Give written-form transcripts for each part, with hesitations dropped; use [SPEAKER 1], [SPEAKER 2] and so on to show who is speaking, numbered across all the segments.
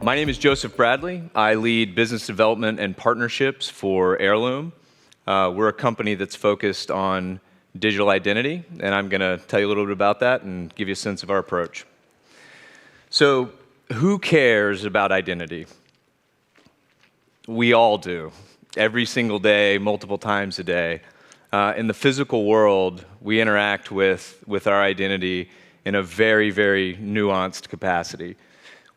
[SPEAKER 1] My name is Joseph Bradley. I lead business development and partnerships for Heirloom. We're a company that's focused on digital identity, and I'm going to tell you a little bit about that and give you a sense of our approach. So, who cares about identity? We all do. Every single day, multiple times a day. In the physical world, we interact with our identity in a very, very nuanced capacity.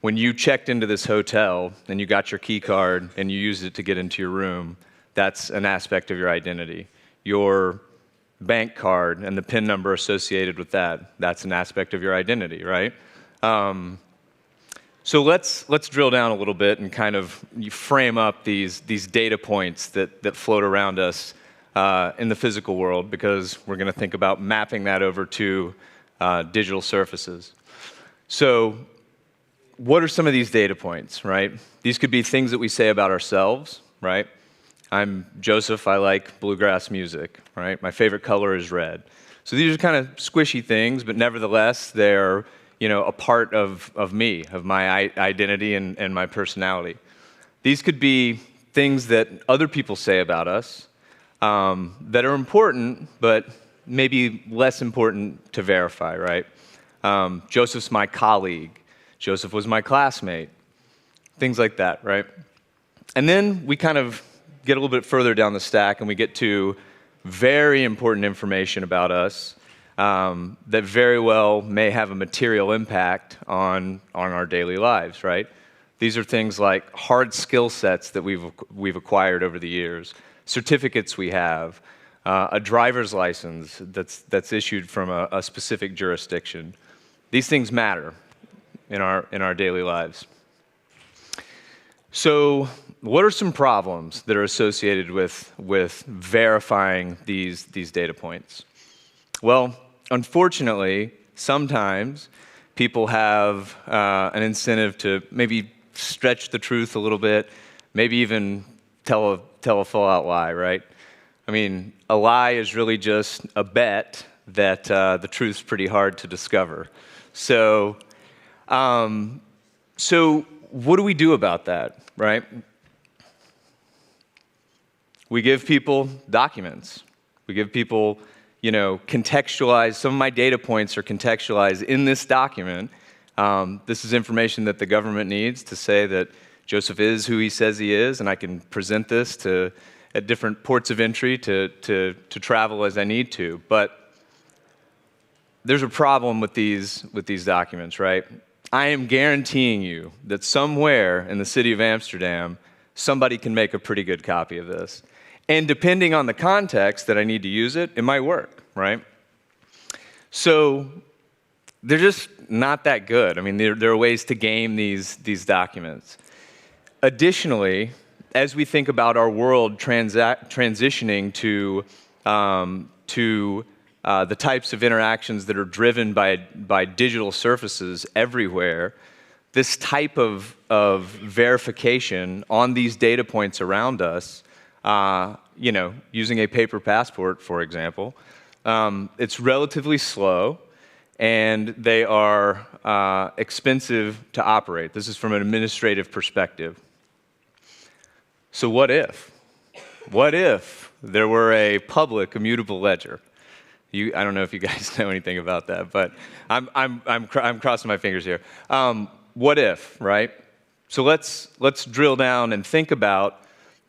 [SPEAKER 1] When you checked into this hotel and you got your key card and you used it to get into your room, that's an aspect of your identity. Your bank card and the PIN number associated with that, that's an aspect of your identity, right? So let's drill down a little bit and kind of frame up these data points that float around us in the physical world, because we're going to think about mapping that over to digital surfaces. So what are some of these data points, right? These could be things that we say about ourselves, right? I'm Joseph, I like bluegrass music, right? My favorite color is red. So these are kind of squishy things, but nevertheless, they're a part of me, of my identity and my personality. These could be things that other people say about us that are important, but maybe less important to verify, right? Joseph's my colleague. Joseph was my classmate. Things like that, right? And then we kind of get a little bit further down the stack and we get to very important information about us that very well may have a material impact on our daily lives, right? These are things like hard skill sets that we've acquired over the years, certificates we have, a driver's license that's issued from a specific jurisdiction. These things matter in our daily lives. So, what are some problems that are associated with verifying these data points? Well, unfortunately, sometimes people have an incentive to maybe stretch the truth a little bit, maybe even tell a full-out lie, right? I mean, a lie is really just a bet that the truth's pretty hard to discover. So what do we do about that, right? We give people documents. We give people, contextualized. Some of my data points are contextualized in this document. This is information that the government needs to say that Joseph is who he says he is, and I can present this at different ports of entry to travel as I need to. But there's a problem with these documents, right? I am guaranteeing you that somewhere in the city of Amsterdam, somebody can make a pretty good copy of this. And depending on the context that I need to use it, it might work, right? So they're just not that good. I mean, there are ways to game these documents. Additionally, as we think about our world transitioning to the types of interactions that are driven by digital surfaces everywhere, this type of verification on these data points around us, using a paper passport, for example, it's relatively slow, and they are expensive to operate. This is from an administrative perspective. So what if? What if there were a public immutable ledger? I don't know if you guys know anything about that, but I'm crossing my fingers here. What if, right? So let's drill down and think about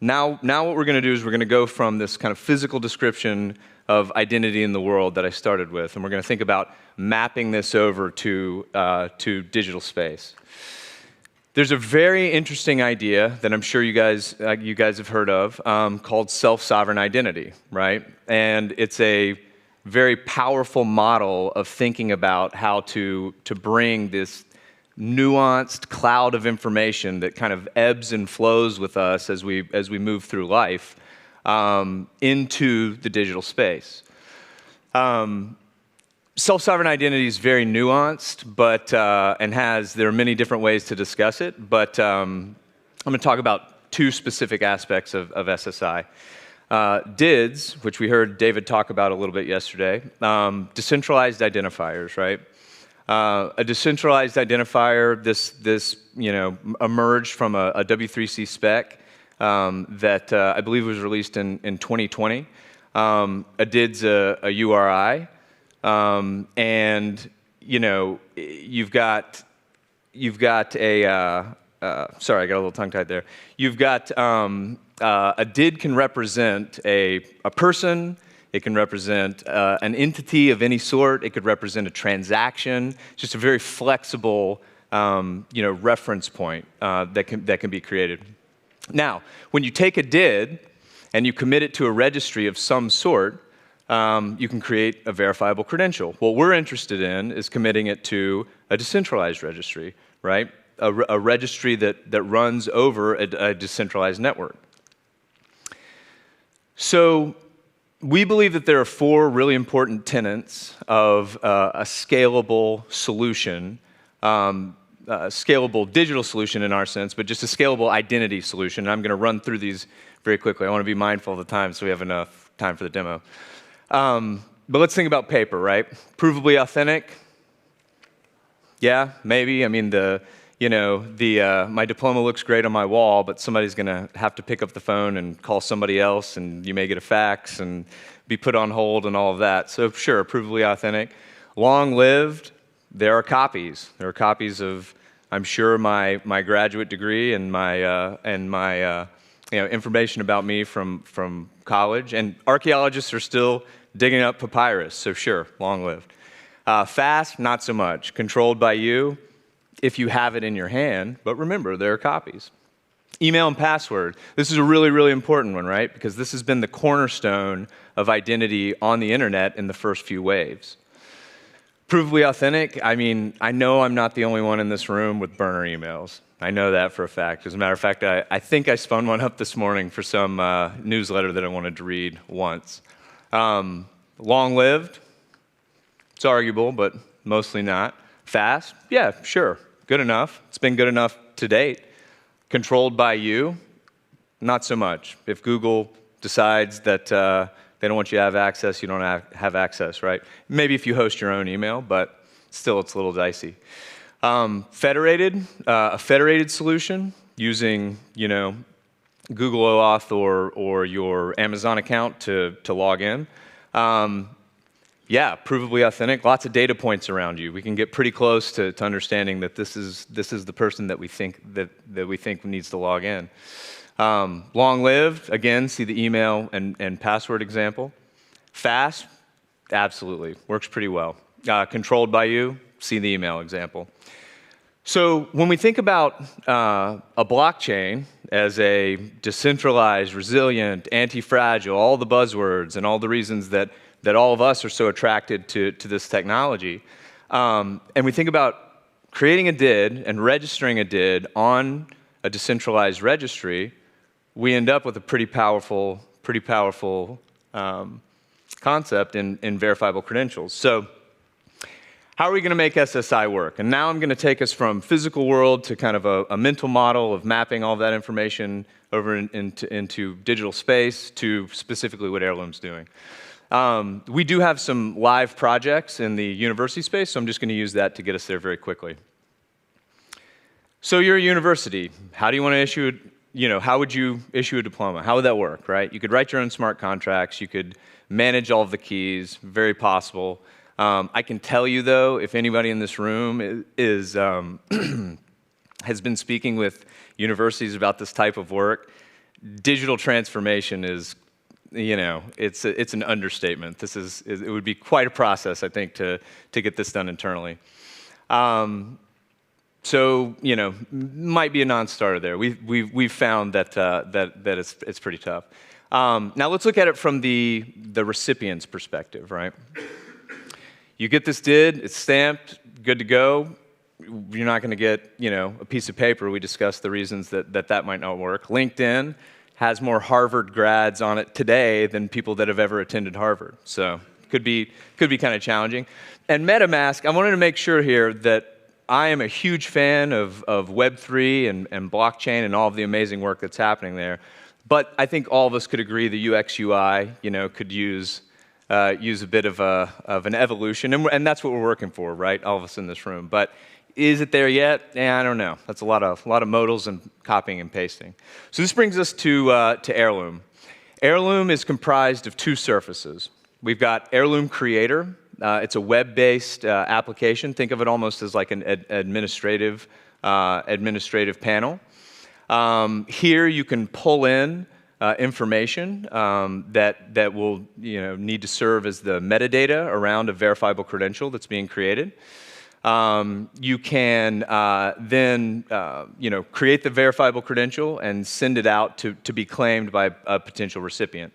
[SPEAKER 1] now what we're going to do is we're going to go from this kind of physical description of identity in the world that I started with, and we're going to think about mapping this over to digital space. There's a very interesting idea that I'm sure you guys have heard of called self-sovereign identity, right? And it's a very powerful model of thinking about how to bring this nuanced cloud of information that kind of ebbs and flows with us as we move through life into the digital space. Self-sovereign identity is very nuanced, but there are many different ways to discuss it. But I'm going to talk about two specific aspects of SSI. DIDs, which we heard David talk about a little bit yesterday, decentralized identifiers, right? A decentralized identifier, this emerged from a W3C spec that I believe was released in 2020. A DID's a URI, and you've got a sorry, I got a little tongue-tied there. You've got a DID can represent a person. It can represent an entity of any sort. It could represent a transaction. Just a very flexible, reference point that can be created. Now, when you take a DID and you commit it to a registry of some sort, you can create a verifiable credential. What we're interested in is committing it to a decentralized registry, right? A registry that runs over a decentralized network. So we believe that there are four really important tenets of a scalable solution, a scalable digital solution in our sense, but just a scalable identity solution. And I'm going to run through these very quickly. I want to be mindful of the time so we have enough time for the demo. But let's think about paper, right? Provably authentic. Yeah, maybe. I mean, my diploma looks great on my wall, but somebody's going to have to pick up the phone and call somebody else, and you may get a fax and be put on hold and all of that. So sure, provably authentic. Long-lived, there are copies. There are copies of, I'm sure, my graduate degree and my information about me from college. And archaeologists are still digging up papyrus, so sure, long-lived. Fast, not so much. Controlled by you, if you have it in your hand, but remember, there are copies. Email and password. This is a really, really important one, right? Because this has been the cornerstone of identity on the internet in the first few waves. Provably authentic, I mean, I know I'm not the only one in this room with burner emails. I know that for a fact. As a matter of fact, I think I spun one up this morning for some newsletter that I wanted to read once. Long-lived, it's arguable, but mostly not. Fast, yeah, sure. Good enough. It's been good enough to date. Controlled by you, not so much. If Google decides that they don't want you to have access, you don't have access, right? Maybe if you host your own email, but still it's a little dicey. Federated, a federated solution using, Google OAuth or your Amazon account to log in. Yeah, provably authentic. Lots of data points around you. We can get pretty close to understanding that this is the person that we think needs to log in. Long-lived. Again, see the email and password example. Fast. Absolutely works pretty well. Controlled by you. See the email example. So when we think about a blockchain as a decentralized, resilient, anti-fragile, all the buzzwords and all the reasons that all of us are so attracted to this technology. And we think about creating a DID and registering a DID on a decentralized registry, we end up with a pretty powerful concept in verifiable credentials. So how are we going to make SSI work? And now I'm going to take us from physical world to kind of a mental model of mapping all of that information over into digital space to specifically what Heirloom's doing. We do have some live projects in the university space, so I'm just going to use that to get us there very quickly. So you're a university. How do you want to issue, how would you issue a diploma? How would that work, right? You could write your own smart contracts. You could manage all of the keys, very possible. I can tell you, though, if anybody in this room has been speaking with universities about this type of work, digital transformation is, it's an understatement. It would be quite a process, I think, to get this done internally. So, might be a non-starter there. We've found that it's pretty tough. Now let's look at it from the recipient's perspective, right? You get this DID, it's stamped, good to go. You're not going to get, a piece of paper. We discussed the reasons that might not work. LinkedIn has more Harvard grads on it today than people that have ever attended Harvard. So could be kind of challenging. And MetaMask, I wanted to make sure here that I am a huge fan of Web3 and blockchain and all of the amazing work that's happening there. But I think all of us could agree the UX UI, could use use a bit of an evolution, and that's what we're working for, right? All of us in this room. But is it there yet? I don't know. That's a lot of modals and copying and pasting. So this brings us to Heirloom. Heirloom is comprised of two surfaces. We've got Heirloom Creator. It's a web-based application. Think of it almost as like an administrative panel. Here you can pull in information that will need to serve as the metadata around a verifiable credential that's being created. You can then create the verifiable credential and send it out to be claimed by a potential recipient.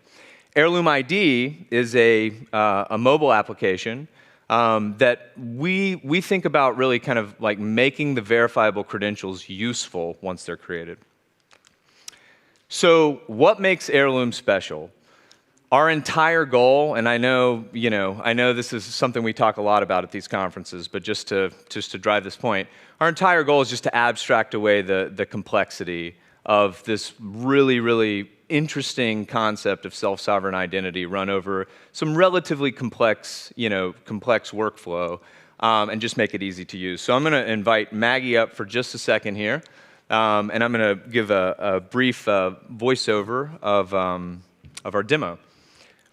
[SPEAKER 1] Heirloom ID is a mobile application that we think about really kind of like making the verifiable credentials useful once they're created. So what makes Heirloom special? Our entire goal, and I know this is something we talk a lot about at these conferences, but just to drive this point, our entire goal is just to abstract away the complexity of this really, really interesting concept of self-sovereign identity run over some relatively complex workflow, and just make it easy to use. So I'm going to invite Maggie up for just a second here, and I'm going to give a brief voiceover of our demo.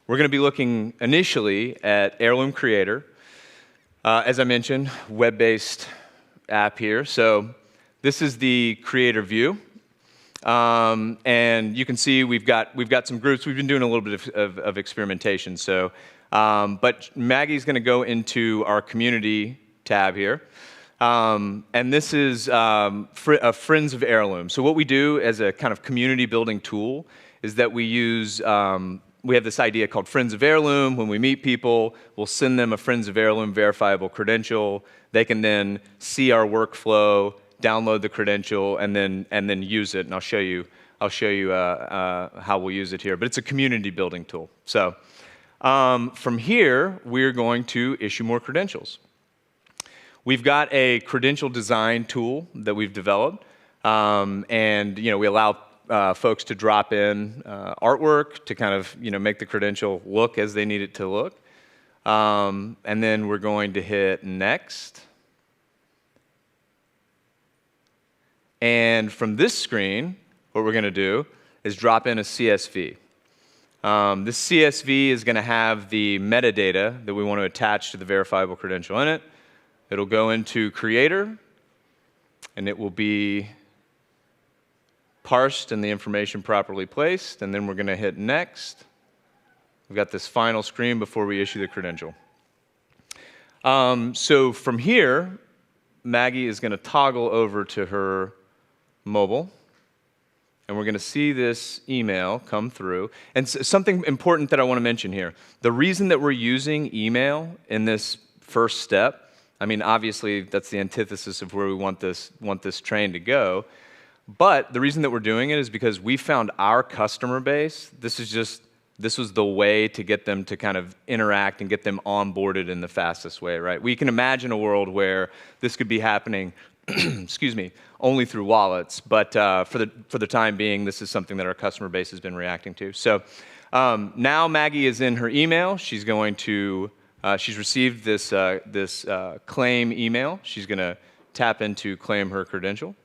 [SPEAKER 1] We're going to be looking initially at Heirloom Creator. As I mentioned, web-based app here. So this is the creator view. And you can see we've got some groups. We've been doing a little bit of experimentation. So, but Maggie's going to go into our community tab here. And this is Friends of Heirloom. So what we do as a kind of community building tool is that we use we have this idea called Friends of Heirloom. When we meet people, we'll send them a Friends of Heirloom verifiable credential. They can then see our workflow, download the credential, and then use it. And I'll show you how we'll use it here. But it's a community building tool. So from here, we're going to issue more credentials. We've got a credential design tool that we've developed, and we allow folks to drop in artwork to kind of make the credential look as they need it to look. And then we're going to hit next. And from this screen, what we're going to do is drop in a CSV. This CSV is going to have the metadata that we want to attach to the verifiable credential in it. It'll go into Creator, and it will be parsed and the information properly placed, and then we're going to hit next. We've got this final screen before we issue the credential. So from here, Maggie is going to toggle over to her mobile, and we're going to see this email come through. And something important that I want to mention here, the reason that we're using email in this first step, I mean, obviously that's the antithesis of where we want this train to go, but the reason that we're doing it is because we found our customer base, this was the way to get them to kind of interact and get them onboarded in the fastest way, right? We can imagine a world where this could be happening excuse me, only through wallets, but for the time being, this is something that our customer base has been reacting to. So now Maggie is in her email. She's received this claim email. She's going to tap into claim her credential.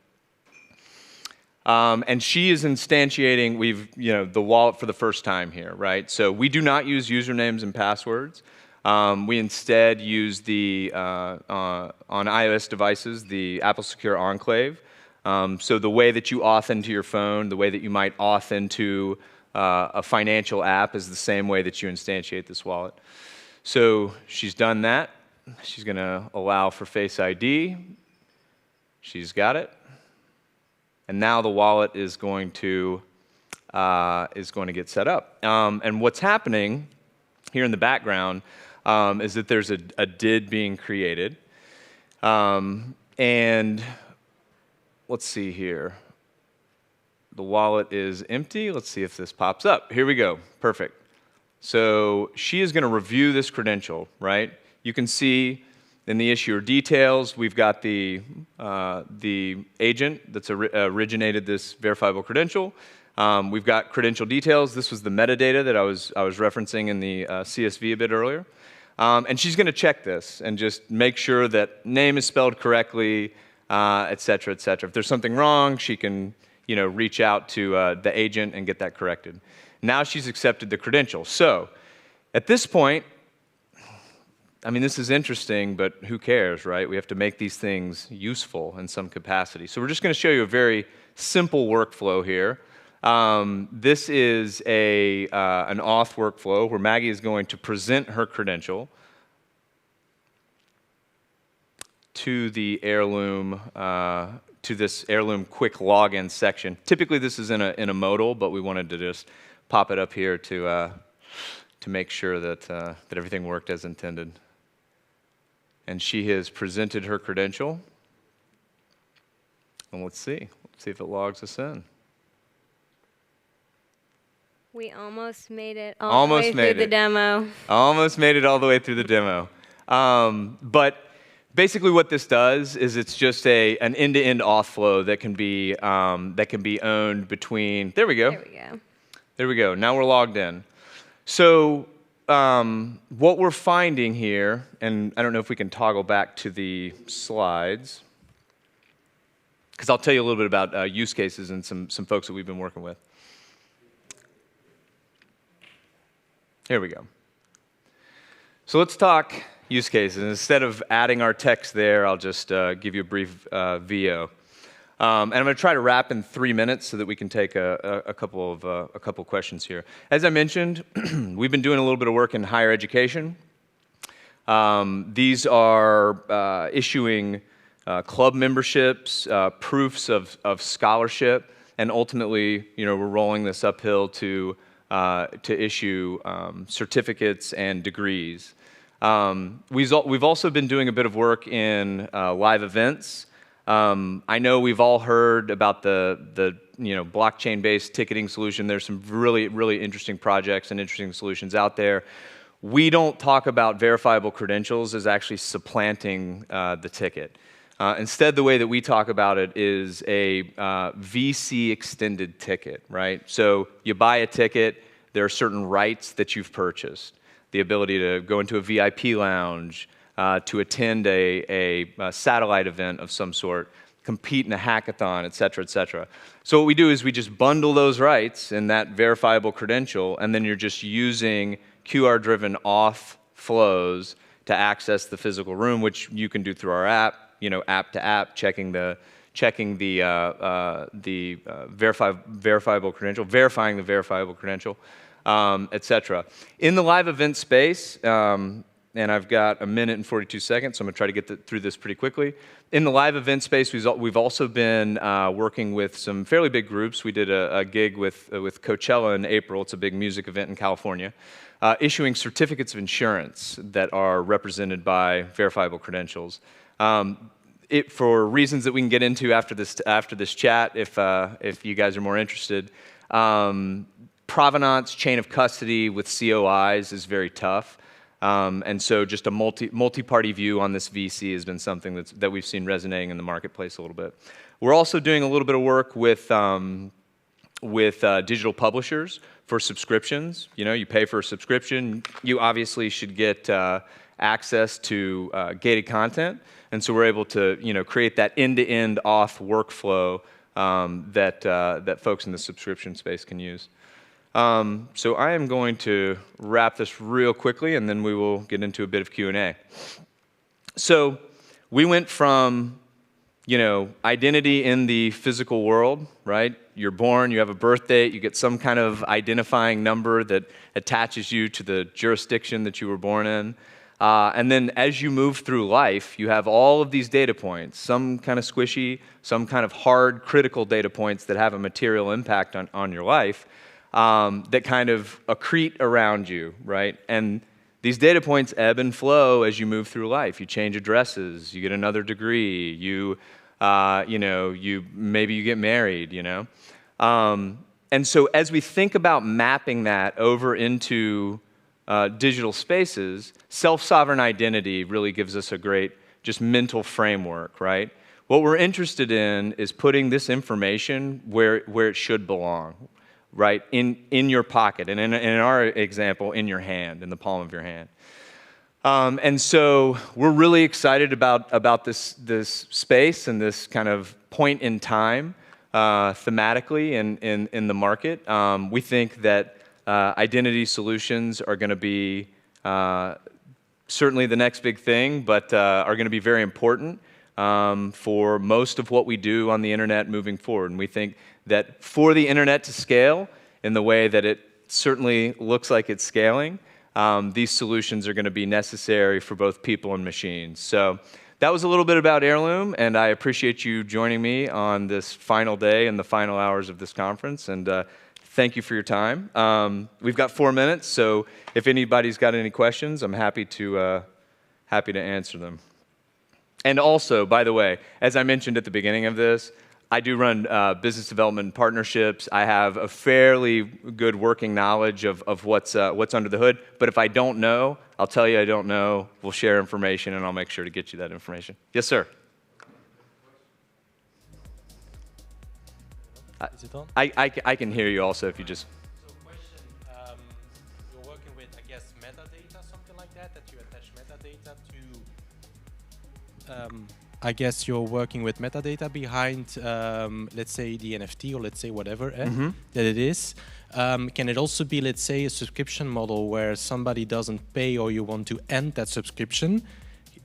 [SPEAKER 1] And she is instantiating the wallet for the first time here, right? So we do not use usernames and passwords. We instead use on iOS devices, the Apple Secure Enclave. So the way that you auth into your phone, the way that you might auth into a financial app is the same way that you instantiate this wallet. So she's done that. She's going to allow for Face ID. She's got it. And now the wallet is going to get set up. And what's happening here in the background is that there's a DID being created. And let's see here. The wallet is empty. Let's see if this pops up. Here we go. Perfect. So she is going to review this credential, right? You can see in the issuer details, we've got the agent that's originated this verifiable credential. We've got credential details. This was the metadata that I was referencing in the CSV a bit earlier. And she's going to check this and just make sure that name is spelled correctly, et cetera, et cetera. If there's something wrong, she can reach out to the agent and get that corrected. Now she's accepted the credential. So at this point, I mean, this is interesting, but who cares, right? We have to make these things useful in some capacity. So we're just going to show you a very simple workflow here. This is an auth workflow where Maggie is going to present her credential to the Heirloom, to this Heirloom quick login section. Typically, this is in a modal, but we wanted to just pop it up here to make sure that everything worked as intended. And she has presented her credential. And let's see if it logs us in.
[SPEAKER 2] We almost made it all the way through the demo.
[SPEAKER 1] Almost made it all the way through the demo. But basically what this does is it's just an end-to-end auth flow that can be owned between, there we go.
[SPEAKER 2] There we go.
[SPEAKER 1] There we go. Now we're logged in. So what we're finding here, and I don't know if we can toggle back to the slides, because I'll tell you a little bit about use cases and some folks that we've been working with. Here we go. So let's talk use cases. Instead of adding our text there, I'll just give you a brief VO. And I'm going to try to wrap in 3 minutes so that we can take a couple of questions here. As I mentioned, we've been doing a little bit of work in higher education. These are issuing club memberships, proofs of scholarship, and ultimately, we're rolling this uphill to issue certificates and degrees. We've also been doing a bit of work in live events. I know we've all heard about the blockchain-based ticketing solution. There's some really, really interesting projects and interesting solutions out there. We don't talk about verifiable credentials as actually supplanting the ticket. Instead, the way that we talk about it is a VC extended ticket, right? So you buy a ticket, there are certain rights that you've purchased. The ability to go into a VIP lounge, to attend a satellite event of some sort, compete in a hackathon, et cetera, et cetera. So what we do is we just bundle those rights in that verifiable credential, and then you're just using QR-driven auth flows to access the physical room, which you can do through our app, app to app, checking the verifiable credential, verifying the verifiable credential, et cetera. In the live event space, and I've got 1 minute and 42 seconds, so I'm going to try to get through this pretty quickly. In the live event space, we've also been working with some fairly big groups. We did a gig with Coachella in April. It's a big music event in California, issuing certificates of insurance that are represented by verifiable credentials. For reasons that we can get into after this chat, if you guys are more interested, provenance, chain of custody with COIs is very tough. And so just a multi-party view on this VC has been something that we've seen resonating in the marketplace a little bit. We're also doing a little bit of work with digital publishers for subscriptions. You pay for a subscription, you obviously should get access to gated content. And so we're able to create that end-to-end auth workflow that folks in the subscription space can use. So I am going to wrap this real quickly, and then we will get into a bit of Q&A. So we went from, identity in the physical world, right? You're born, you have a birth date, you get some kind of identifying number that attaches you to the jurisdiction that you were born in. And then as you move through life, you have all of these data points, some kind of squishy, some kind of hard, critical data points that have a material impact on your life. That kind of accrete around you, right? And these data points ebb and flow as you move through life. You change addresses, you get another degree, maybe you get married, And so as we think about mapping that over into digital spaces, self-sovereign identity really gives us a great just mental framework, right? What we're interested in is putting this information where it should belong. right, in your pocket, and in our example, in your hand, in the palm of your hand. And so we're really excited about this space and this kind of point in time thematically in the market. We think that identity solutions are going to be certainly the next big thing, but are going to be very important for most of what we do on the internet moving forward. And we think that for the internet to scale in the way that it certainly looks like it's scaling, these solutions are going to be necessary for both people and machines. So that was a little bit about Heirloom, and I appreciate you joining me on this final day and the final hours of this conference. And thank you for your time. We've got 4 minutes, so if anybody's got any questions, I'm happy to answer them. And also, by the way, as I mentioned at the beginning of this, I do run business development partnerships. I have a fairly good working knowledge of what's under the hood. But if I don't know, I'll tell you I don't know. We'll share information, and I'll make sure to get you that information. Yes, sir.
[SPEAKER 3] Is it on?
[SPEAKER 1] I can hear you also if you just...
[SPEAKER 3] So question, you're working with, I guess, metadata, something like that you attach metadata to... I guess you're working with metadata behind, let's say, the NFT or let's say whatever that it is. Can it also be, let's say, a subscription model where somebody doesn't pay or you want to end that subscription?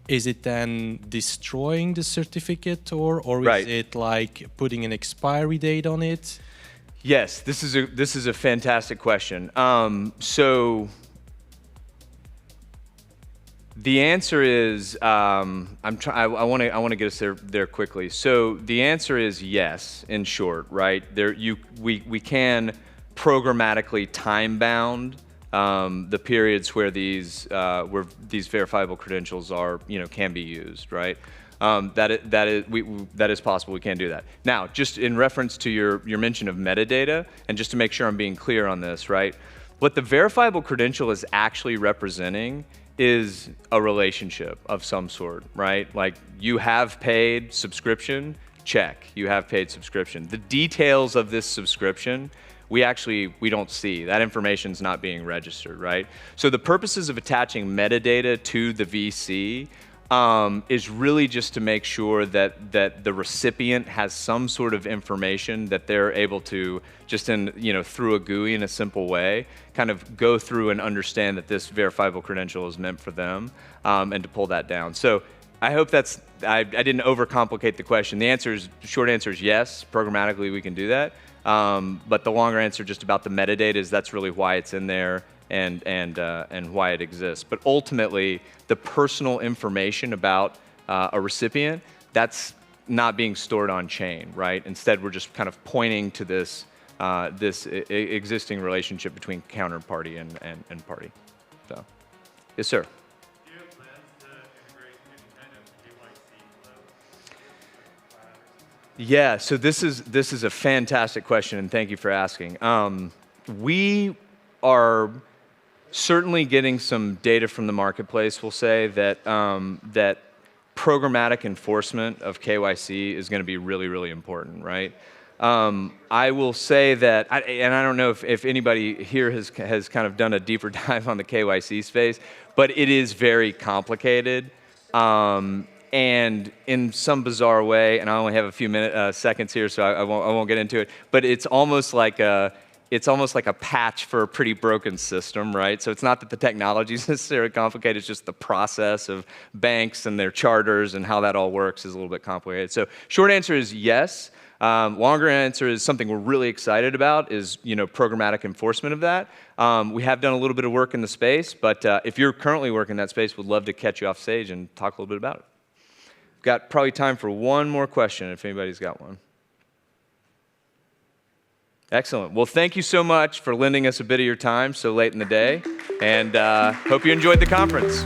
[SPEAKER 3] Is it then destroying the certificate or
[SPEAKER 1] Right.
[SPEAKER 3] is it like putting an expiry date on it?
[SPEAKER 1] Yes, this is a fantastic question. So the answer is I want to get us there quickly. So the answer is yes, in short, right? We can programmatically time bound the periods where these verifiable credentials are can be used, right? That is possible. We can do that. Now, just in reference to your mention of metadata, and just to make sure I'm being clear on this, right? What the verifiable credential is actually representing is a relationship of some sort, right? Like you have paid subscription, check, you have paid subscription. The details of this subscription, we don't see. That information's not being registered, right? So the purposes of attaching metadata to the VC is really just to make sure that the recipient has some sort of information that they're able to just through a GUI in a simple way, kind of go through and understand that this verifiable credential is meant for them, and to pull that down. So I hope I didn't overcomplicate the question. The short answer is yes, programmatically we can do that. But the longer answer just about the metadata is that's really why it's in there and why it exists. But ultimately, the personal information about a recipient, that's not being stored on chain, right? Instead, we're just kind of pointing to this existing relationship between counterparty and party. So, yes, sir.
[SPEAKER 4] Do you have plans to integrate any kind of KYC flow?
[SPEAKER 1] Yeah, so this is a fantastic question, and thank you for asking. We are certainly getting some data from the marketplace. We'll say that that programmatic enforcement of KYC is going to be really, really important, right? I will say that, and I don't know if anybody here has kind of done a deeper dive on the KYC space, but it is very complicated. And in some bizarre way, and I only have a few seconds here, so I won't get into it. But it's almost like a patch for a pretty broken system, right? So it's not that the technology is necessarily complicated; it's just the process of banks and their charters and how that all works is a little bit complicated. So short answer is yes. Longer answer is something we're really excited about is programmatic enforcement of that. We have done a little bit of work in the space, but if you're currently working in that space, we'd love to catch you off stage and talk a little bit about it. Got probably time for one more question if anybody's got one. Excellent. Well, thank you so much for lending us a bit of your time so late in the day, and hope you enjoyed the conference.